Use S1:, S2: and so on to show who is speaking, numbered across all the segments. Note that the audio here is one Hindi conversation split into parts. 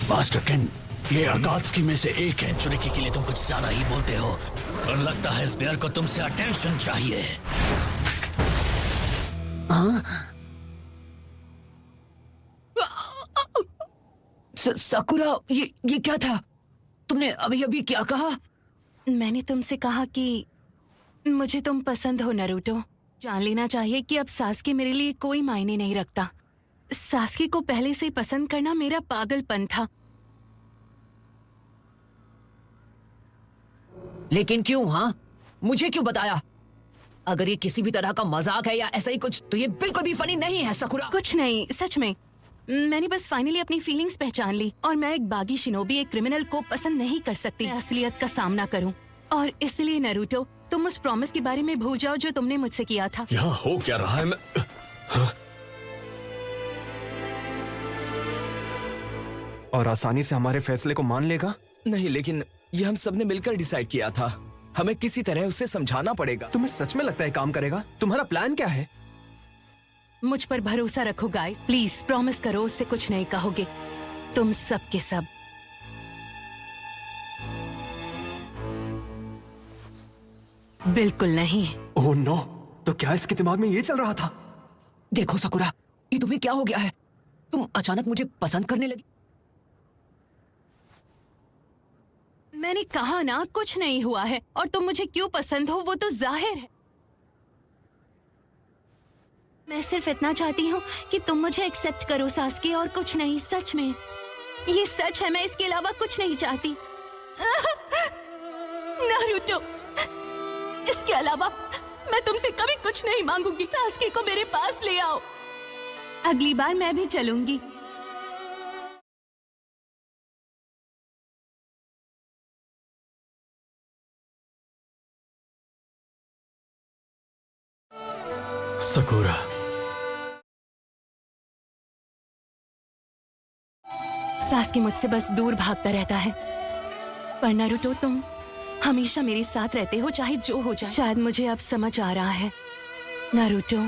S1: मास्टर केन, ये अकात्सुकी में से एक है।
S2: चुड़की के लिए तुम कुछ ज्यादा ही बोलते हो और लगता है इस बेयर को तुमसे अटेंशन चाहिए।
S3: साकुरा, ये क्या था? तुमने अभी अभी क्या कहा?
S4: मैंने तुमसे कहा कि मुझे तुम पसंद हो नारुतो। जान लेना चाहिए कि अब सास्के मेरे लिए कोई मायने नहीं रखता। सास्के को पहले से पसंद करना मेरा पागलपन था।
S3: लेकिन क्यों? हाँ, मुझे क्यों बताया? अगर ये किसी भी तरह का मजाक है या ऐसा ही कुछ, तो ये बिल्कुल भी फनी नहीं है साकुरा।
S4: कुछ नहीं, सच में। मैंने बस फाइनली अपनी फीलिंग्स पहचान ली और मैं एक बागी शिनोबी, एक क्रिमिनल को पसंद नहीं कर सकती। मैं असलियत का सामना करूं और इसलिए नारुतो, तुम उस प्रॉमिस के बारे में भूल जाओ जो तुमने मुझसे किया था।
S1: यहाँ हो क्या रहा है? हाँ?
S5: और आसानी से हमारे फैसले को मान लेगा?
S6: नहीं, लेकिन ये हम सबने मिलकर डिसाइड किया था। हमें किसी तरह उसे समझाना पड़ेगा।
S5: तुम्हें सच में लगता है काम करेगा? तुम्हारा प्लान क्या है?
S4: मुझ पर भरोसा रखो गाइस, प्लीज प्रॉमिस करो उससे कुछ नहीं कहोगे, तुम सब के सब। बिल्कुल नहीं।
S5: ओह नो, तो क्या इसके दिमाग में ये चल रहा था?
S3: देखो साकुरा, ये तुम्हें क्या हो गया है? तुम अचानक मुझे पसंद करने लगी।
S4: मैंने कहा ना, कुछ नहीं हुआ है और तुम मुझे क्यों पसंद हो वो तो जाहिर है। मैं सिर्फ इतना चाहती हूँ कि तुम मुझे एक्सेप्ट करो सास्के, और कुछ नहीं। सच में ये सच है, मैं इसके अलावा कुछ नहीं चाहती। नारुतो, इसके अलावा मैं तुमसे कभी कुछ नहीं मांगूंगी। सास्के को मेरे पास ले आओ, अगली बार मैं भी चलूंगी।
S2: सकुरा,
S4: सास्के मुझसे बस दूर भागता रहता है, पर नारुतो तुम हमेशा मेरे साथ रहते हो, चाहे जो हो जाए। शायद मुझे अब समझ आ रहा है नारुतो,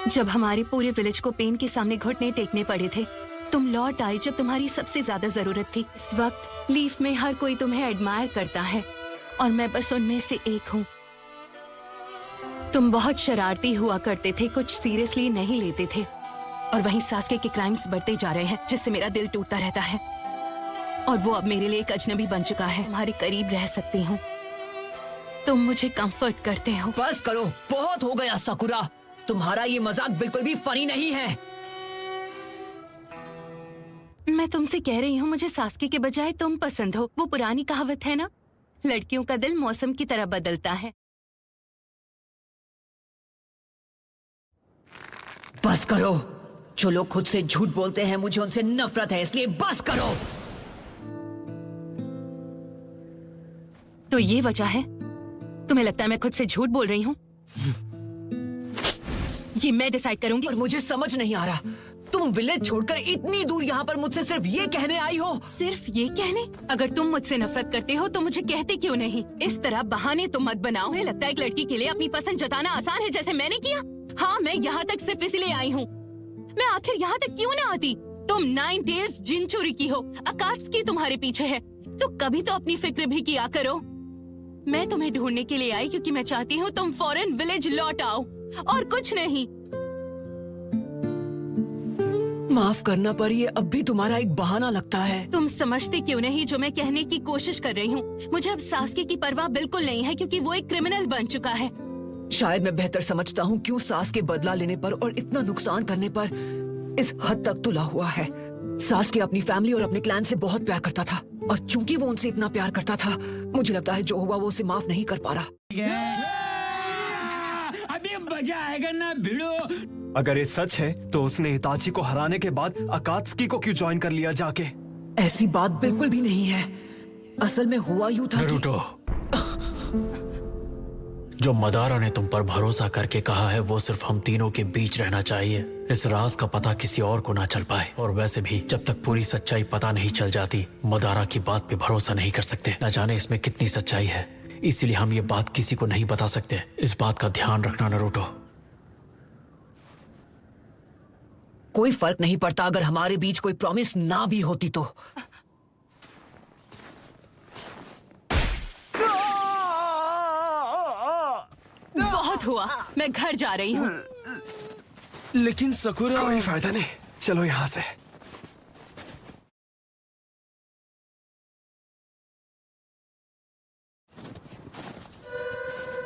S4: जब हमारे पूरे विलेज को पेन के सामने घुटने टेकने पड़े थे, तुम लौट आई जब तुम्हारी सबसे ज्यादा जरूरत थी। इस वक्त लीफ में हर कोई तुम्हें एडमायर करता है और मैं बस उनमें से एक हूँ। तुम बहुत शरारती हुआ करते थे, कुछ सीरियसली नहीं लेते थे, और वहीं सास्के के क्राइम्स बढ़ते जा रहे हैं, जिससे मेरा दिल टूटता रहता है। और वो अब मेरे लिए एक अजनबी बन चुका है। तुम्हारे करीब रह सकती हूँ, तुम मुझे कंफर्ट करते हो।
S3: बस करो, बहुत हो गया साकुरा। तुम्हारा ये मजाक बिल्कुल भी फनी नहीं है।
S4: मैं तुमसे कह रही हूँ, मुझे सास्के के बजाय तुम पसंद हो। वो पुरानी कहावत है ना, लड़कियों का दिल मौसम की तरह बदलता है।
S3: बस करो। जो लोग खुद से झूठ बोलते हैं, मुझे उनसे नफरत है, इसलिए बस करो।
S4: तो ये वजह है? तुम्हें लगता है मैं खुद से झूठ बोल रही हूँ? ये मैं डिसाइड करूंगी।
S3: और मुझे समझ नहीं आ रहा, तुम विलेज छोड़कर इतनी दूर यहाँ पर मुझसे सिर्फ ये कहने आई हो?
S4: सिर्फ ये कहने? अगर तुम मुझसे नफरत करते हो तो मुझे कहते क्यों नहीं? इस तरह बहाने तुम मत बनाओ। मुझे लगता है एक लड़की के लिए अपनी पसंद जताना आसान है, जैसे मैंने किया। हाँ, मैं यहाँ तक सिर्फ इसलिए आई हूँ। मैं आखिर यहाँ तक क्यों ना आती? तुम 9 डेज जिनचुरी की हो, अकात्सुकी तुम्हारे पीछे है, तो कभी तो अपनी फिक्र भी किया करो। मैं तुम्हें ढूंढने के लिए आई क्योंकि मैं चाहती हूँ तुम फौरन विलेज लौट आओ, और कुछ नहीं।
S3: माफ करना, पर ये अब भी तुम्हारा एक बहाना लगता है।
S4: तुम समझते क्यों नहीं जो मैं कहने की कोशिश कर रही हूँ? मुझे अब सास्के की परवाह बिल्कुल नहीं है, क्योंकि वो एक क्रिमिनल बन चुका है।
S3: शायद मैं बेहतर समझता हूँ क्यों सास के बदला लेने पर और इतना नुकसान करने पर इस हद तक तुला हुआ है। सास के अपनी फैमिली और अपने क्लैन से बहुत प्यार करता था, और चूंकि वो उनसे इतना प्यार करता था, मुझे लगता है जो हुआ वो उसे माफ नहीं कर पा रहा।
S1: अभी मजा आएगा ना भिड़ो।
S5: अगर ये सच है तो उसने हिताची को हराने के बाद अकात्सुकी को क्यों ज्वाइन कर लिया जाके?
S3: ऐसी बात बिल्कुल भी नहीं है। असल में हुआ यूं था कि
S2: जो मदारा ने तुम पर भरोसा करके कहा है वो सिर्फ हम तीनों के बीच रहना चाहिए। इस राज का पता किसी और को ना चल पाए, और वैसे भी जब तक पूरी सच्चाई पता नहीं चल जाती, मदारा की बात पे भरोसा नहीं कर सकते। न जाने इसमें कितनी सच्चाई है, इसीलिए हम ये बात किसी को नहीं बता सकते। इस बात का ध्यान रखना नारुतो।
S3: कोई फर्क नहीं पड़ता अगर हमारे बीच कोई प्रॉमिस ना भी होती तो।
S4: बहुत हुआ, मैं घर जा रही हूँ।
S6: लेकिन सकुरा,
S5: कोई फायदा नहीं, चलो यहाँ से।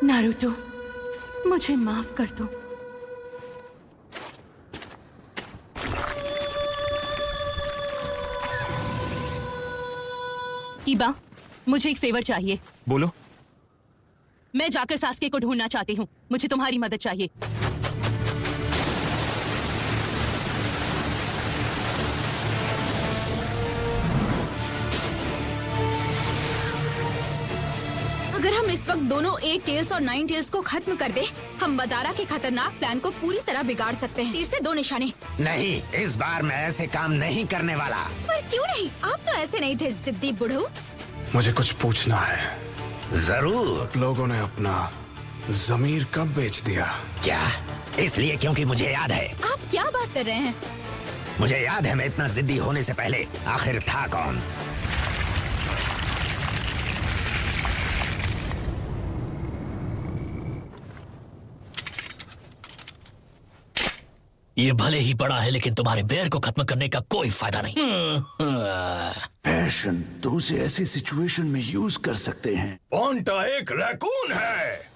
S4: नारुतो, मुझे माफ कर दो। कीबा, मुझे एक फेवर चाहिए।
S5: बोलो।
S4: मैं जाकर सास्के को ढूंढना चाहती हूँ। मुझे तुम्हारी मदद चाहिए।
S7: अगर हम इस वक्त दोनों 8 टेल्स और 9 टेल्स को खत्म कर दे, हम मदारा के खतरनाक प्लान को पूरी तरह बिगाड़ सकते हैं। तीर से 2 निशाने।
S8: नहीं, इस बार मैं ऐसे काम नहीं करने वाला।
S7: पर क्यों नहीं? आप तो ऐसे नहीं थे जिद्दी बुढ़ऊ।
S1: मुझे कुछ पूछना है।
S8: जरूर।
S1: लोगों ने अपना जमीर कब बेच दिया?
S8: क्या? इसलिए क्योंकि मुझे याद है।
S7: आप क्या बात कर रहे हैं?
S8: मुझे याद है मैं इतना जिद्दी होने से पहले आखिर था कौन।
S2: ये भले ही बड़ा है लेकिन तुम्हारे बेर को खत्म करने का कोई फायदा नहीं।
S1: पैशन तो उसे ऐसी सिचुएशन में यूज कर सकते हैं। पोंटा एक रैकून है।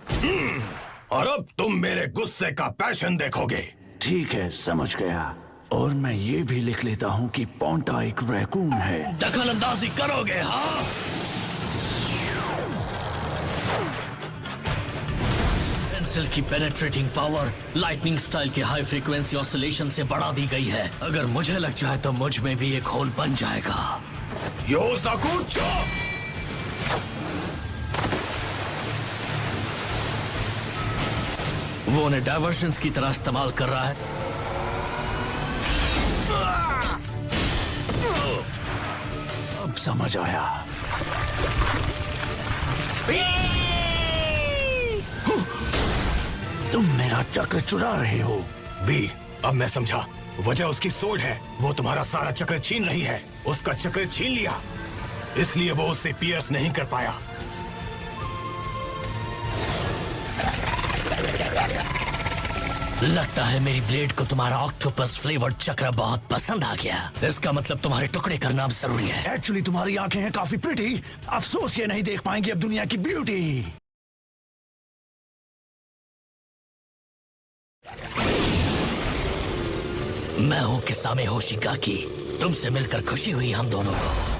S1: और अब तुम मेरे गुस्से का पैशन देखोगे। ठीक है, समझ गया। और मैं ये भी लिख लेता हूँ कि पोंटा एक रैकून है।
S2: दखल अंदाजी करोगे? हाँ, पेंसिल की पेनेट्रेटिंग पावर लाइटनिंग स्टाइल के हाई फ्रीक्वेंसी ऑसिलेशन से बढ़ा दी गई है। अगर मुझे लग जाए तो मुझ में भी एक होल बन जाएगा।
S1: योसाकु चुप!
S2: वो उन्हें डायवर्शंस की तरह इस्तेमाल कर रहा है।
S1: अब समझ आया। तुम मेरा चक्र चुरा रहे हो। बी, अब मैं समझा। वजह उसकी सोल्ड है। वो तुम्हारा सारा चक्र छीन रही है। उसका चक्र छीन लिया, इसलिए वो उससे पियर्स नहीं कर पाया।
S2: लगता है मेरी ब्लेड को तुम्हारा ऑक्टोपस फ्लेवर्ड चक्र बहुत पसंद आ गया। इसका मतलब तुम्हारे टुकड़े करना अब जरूरी है।
S1: एक्चुअली तुम्हारी आंखें हैं काफी प्रिटी। अफसोस ये नहीं देख पाएंगी अब दुनिया की ब्यूटी।
S2: मैं हूँ किसामे होशिगाकी। तुमसे मिलकर खुशी हुई हम दोनों को।